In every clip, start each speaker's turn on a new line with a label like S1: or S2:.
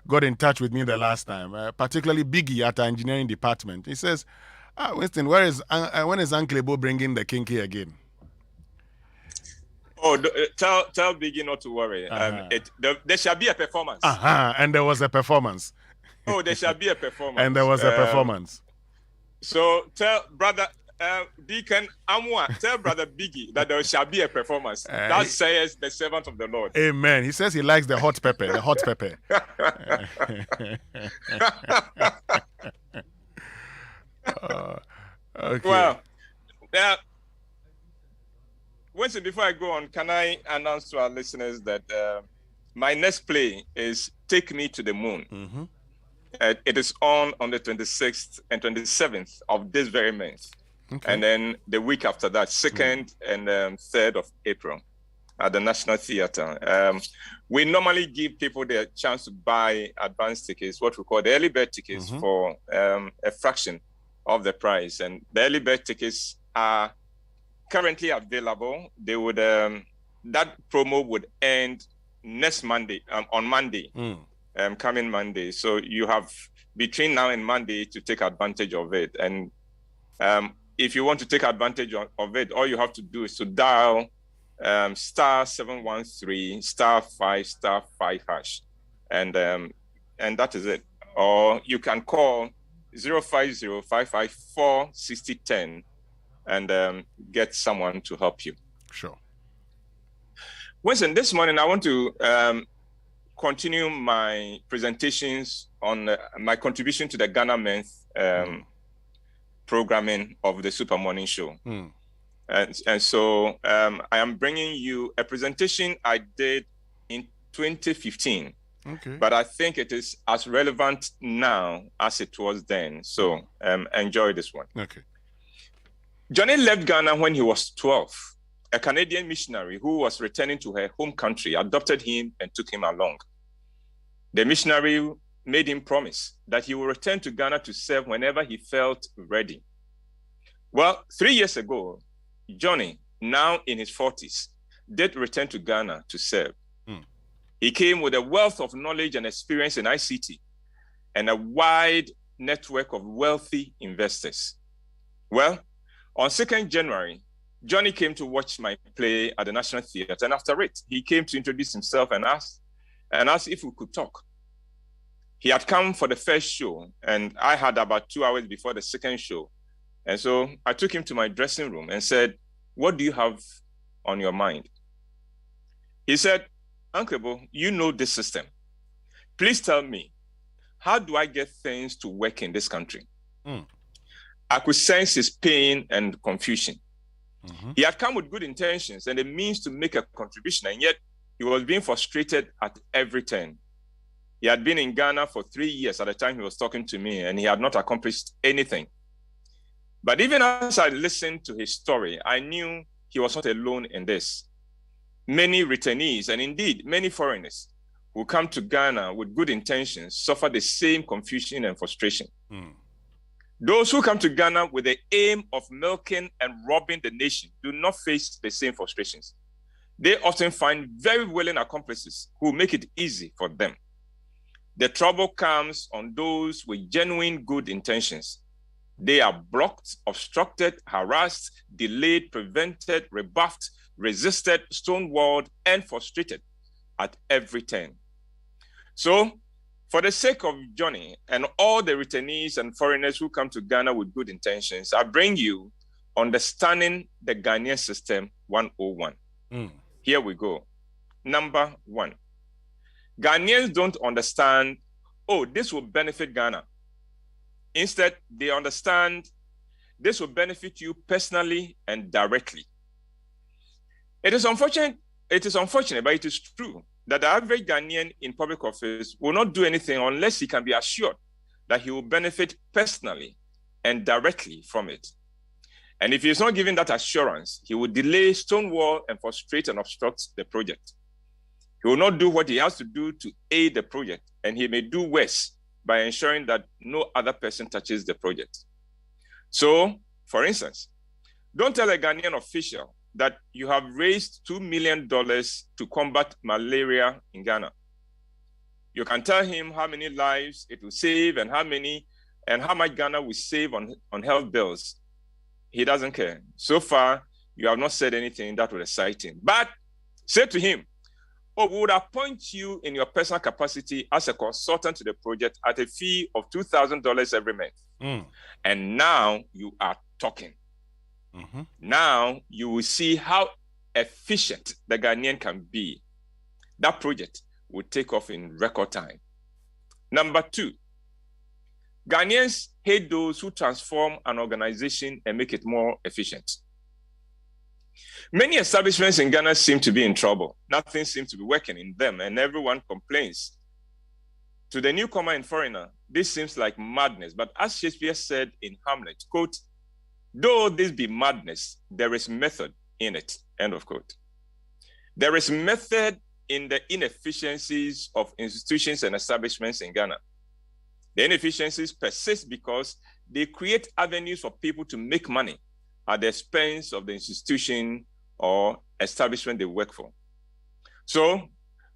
S1: got in touch with me the last time, particularly Biggie at our engineering department. He says, Winston, when is Uncle Ebo bringing the kinky again?
S2: Oh, tell Biggie not to worry. There shall be a performance.
S1: And there was a performance.
S2: Oh, there shall be a performance.
S1: And there was a performance.
S2: So tell brother Deacon Amwa, tell brother Biggie that there shall be a performance. That says the servant of the Lord.
S1: Amen. He says he likes the hot pepper. The hot pepper. Okay.
S2: Well, Winston, before I go on, can I announce to our listeners that my next play is Take Me to the Moon.
S1: Mm-hmm.
S2: It is on the 26th and 27th of this very month.
S1: Okay.
S2: And then the week after that, 2nd and 3rd of April at the National Theatre. We normally give people the chance to buy advance tickets, what we call the early bird tickets, for a fraction of the price. And the early bird tickets are currently available. They would that promo would end next Monday, on Monday. Coming Monday. So you have between now and Monday to take advantage of it. And if you want to take advantage of it, all you have to do is to dial *713 *5 #5 and that is it. Or you can call 050-554-6010 and get someone to help you.
S1: Sure.
S2: Winston, this morning I want to continue my presentations on my contribution to the Ghana Men's programming of the Super Morning Show. And so I am bringing you a presentation I did in 2015.
S1: Okay.
S2: But I think it is as relevant now as it was then. So enjoy this one.
S1: Okay.
S2: Johnny left Ghana when he was 12. A Canadian missionary who was returning to her home country adopted him and took him along. The missionary made him promise that he would return to Ghana to serve whenever he felt ready. Well, 3 years ago, Johnny, now in his 40s, did return to Ghana to serve. He came with a wealth of knowledge and experience in ICT and a wide network of wealthy investors. Well, on 2nd January, Johnny came to watch my play at the National Theatre, and after it, he came to introduce himself and asked if we could talk. He had come for the first show, and I had about 2 hours before the second show. And so I took him to my dressing room and said, "What do you have on your mind?" He said, "Uncle Bo, you know this system. Please tell me, how do I get things to work in this country?" I could sense his pain and confusion. He had come with good intentions and a means to make a contribution, and yet he was being frustrated at every turn. He had been in Ghana for 3 years at the time he was talking to me, and he had not accomplished anything. But even as I listened to his story, I knew he was not alone in this. Many returnees, and indeed many foreigners who come to Ghana with good intentions, suffer the same confusion and frustration. Those who come to Ghana with the aim of milking and robbing the nation do not face the same frustrations. They often find very willing accomplices who make it easy for them. The trouble comes on those with genuine good intentions. They are blocked, obstructed, harassed, delayed, prevented, rebuffed, resisted, stonewalled, and frustrated at every turn. So, for the sake of Johnny and all the returnees and foreigners who come to Ghana with good intentions, I bring you Understanding the Ghanaian System 101. Here we go. Number 1. Ghanaians don't understand, this will benefit Ghana. Instead, they understand this will benefit you personally and directly. It is unfortunate, but it is true that the average Ghanaian in public office will not do anything unless he can be assured that he will benefit personally and directly from it. And if he is not given that assurance, he will delay, stonewall, and frustrate and obstruct the project. He will not do what he has to do to aid the project, and he may do worse by ensuring that no other person touches the project. So, for instance, don't tell a Ghanaian official that you have raised $2 million to combat malaria in Ghana. You can tell him how many lives it will save and how much Ghana will save on health bills. He doesn't care. So far, you have not said anything that would excite him. But say to him, oh, we would appoint you in your personal capacity as a consultant to the project at a fee of $2,000 every month. And now you are talking. Now you will see how efficient the Ghanaian can be. That project will take off in record time. Number 2, Ghanaians hate those who transform an organization and make it more efficient. Many establishments in Ghana seem to be in trouble. Nothing seems to be working in them, and everyone complains. To the newcomer and foreigner, this seems like madness. But as Shakespeare said in Hamlet, quote, though this be madness, there is method in it, end of quote. There is method in the inefficiencies of institutions and establishments in Ghana. The inefficiencies persist because they create avenues for people to make money at the expense of the institution or establishment they work for. So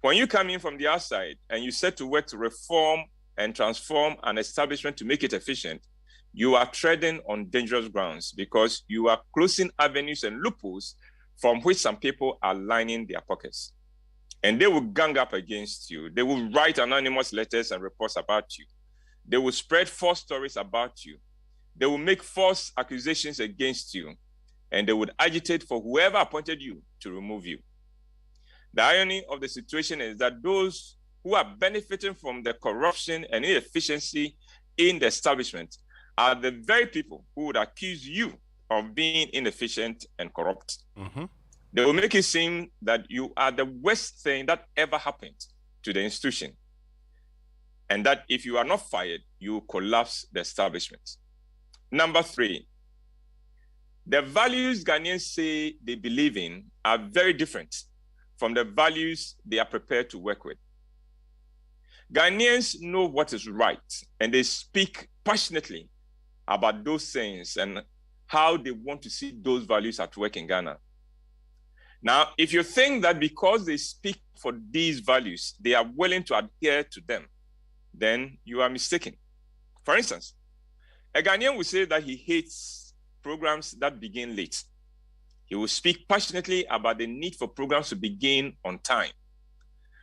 S2: when you come in from the outside and you set to work to reform and transform an establishment to make it efficient, you are treading on dangerous grounds because you are closing avenues and loopholes from which some people are lining their pockets. And they will gang up against you. They will write anonymous letters and reports about you. They will spread false stories about you. They will make false accusations against you. And they would agitate for whoever appointed you to remove you. The irony of the situation is that those who are benefiting from the corruption and inefficiency in the establishment are the very people who would accuse you of being inefficient and corrupt. They will make it seem that you are the worst thing that ever happened to the institution, and that if you are not fired, you will collapse the establishment. Number 3, the values Ghanaians say they believe in are very different from the values they are prepared to work with. Ghanaians know what is right, and they speak passionately about those things and how they want to see those values at work in Ghana. Now, if you think that because they speak for these values, they are willing to adhere to them, then you are mistaken. For instance, a Ghanaian will say that he hates programs that begin late. He will speak passionately about the need for programs to begin on time.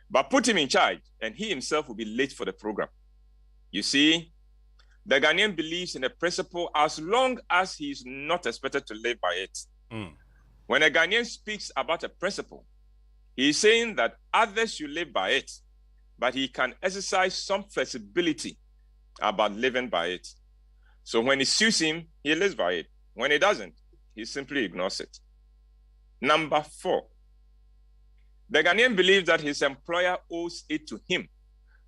S2: But put him in charge, and he himself will be late for the program. You see, the Ghanaian believes in a principle as long as he is not expected to live by it. When a Ghanaian speaks about a principle, he is saying that others should live by it, but he can exercise some flexibility about living by it. So when it suits him, he lives by it. When it doesn't, he simply ignores it. Number 4, the Ghanaian believes that his employer owes it to him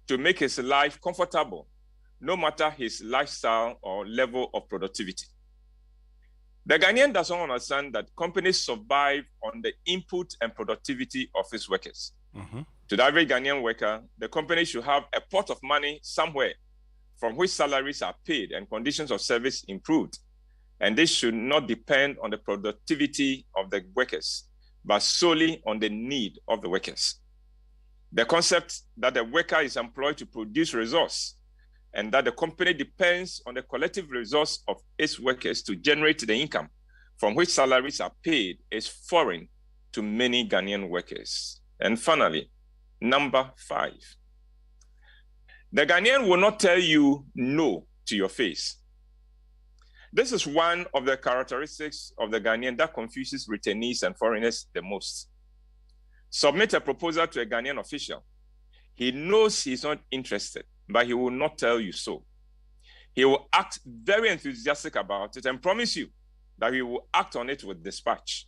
S2: to make his life comfortable, no matter his lifestyle or level of productivity. The Ghanaian does not understand that companies survive on the input and productivity of its workers. To the average Ghanaian worker, the company should have a pot of money somewhere from which salaries are paid and conditions of service improved. And this should not depend on the productivity of the workers, but solely on the need of the workers. The concept that the worker is employed to produce resource and that the company depends on the collective resource of its workers to generate the income from which salaries are paid is foreign to many Ghanaian workers. And finally, number 5, the Ghanaian will not tell you no to your face. This is one of the characteristics of the Ghanaian that confuses returnees and foreigners the most. Submit a proposal to a Ghanaian official. He knows he's not interested, but he will not tell you so. He will act very enthusiastic about it and promise you that he will act on it with dispatch.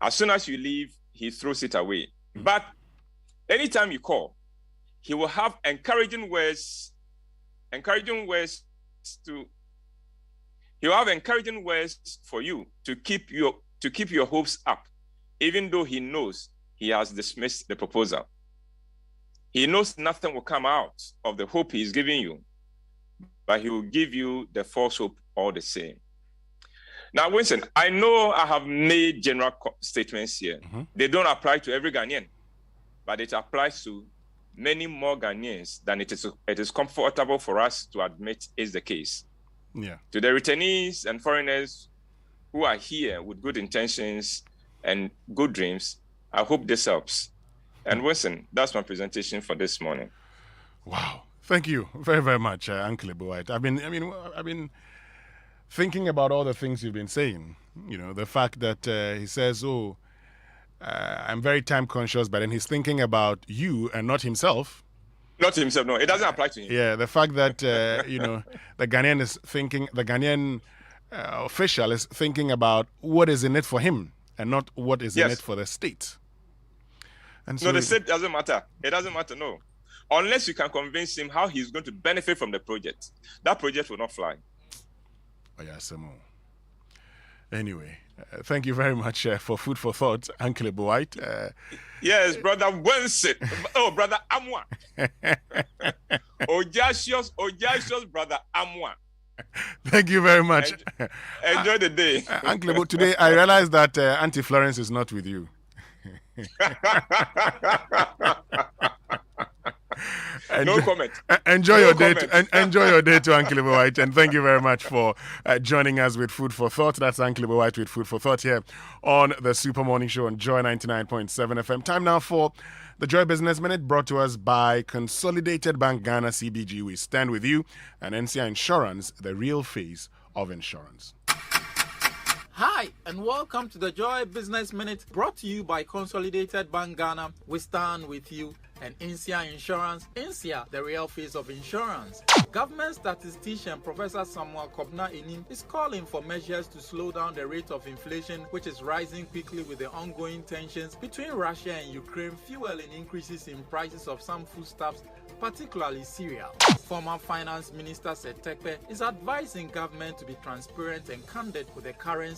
S2: As soon as you leave, he throws it away. But anytime you call, he will have encouraging words for you to keep your hopes up, even though he knows he has dismissed the proposal. He knows nothing will come out of the hope he is giving you, but he will give you the false hope all the same. Now, Winston, I know I have made general statements here. They don't apply to every Ghanaian, but it applies to many more Ghanaians than it is comfortable for us to admit is the case.
S1: Yeah.
S2: To the returnees and foreigners who are here with good intentions and good dreams, I hope this helps. And Winston, that's my presentation for this morning.
S1: Wow. Thank you very, very much, Uncle White. I've been thinking about all the things you've been saying. You know, the fact that he says, I'm very time conscious, but then he's thinking about you and not himself.
S2: Not himself, no. It doesn't apply to him.
S1: Yeah, the fact that, the Ghanaian official is thinking about what is in it for him and not what is in it for the state. And so,
S2: no, the state doesn't matter. It doesn't matter, no. Unless you can convince him how he's going to benefit from the project. That project will not fly.
S1: Oh, yeah, some more. Anyway, thank you very much for food for thought, Uncle White.
S2: Yes, Brother Winston. Oh, Brother Amwa. Ojasios, Brother Amwa.
S1: Thank you very much.
S2: Enjoy the day.
S1: Uncle, today I realized that Auntie Florence is not with you.
S2: No comment.
S1: Enjoy your day to Uncle White, and thank you very much for joining us with Food for Thought. That's Uncle White with Food for Thought here on the Super Morning Show on Joy 99.7 FM. Time now for the Joy Business Minute, brought to us by Consolidated Bank Ghana CBG. We stand with you, and NCI Insurance, the real face of insurance.
S3: Hi, and welcome to the Joy Business Minute, brought to you by Consolidated Bank Ghana. We stand with you. And NCI Insurance, NCI, the real face of insurance. Government statistician Professor Samuel Kobna Enim is calling for measures to slow down the rate of inflation, which is rising quickly with the ongoing tensions between Russia and Ukraine, fueling increases in prices of some foodstuffs, particularly cereal. Former Finance Minister Setekpe is advising government to be transparent and candid with the current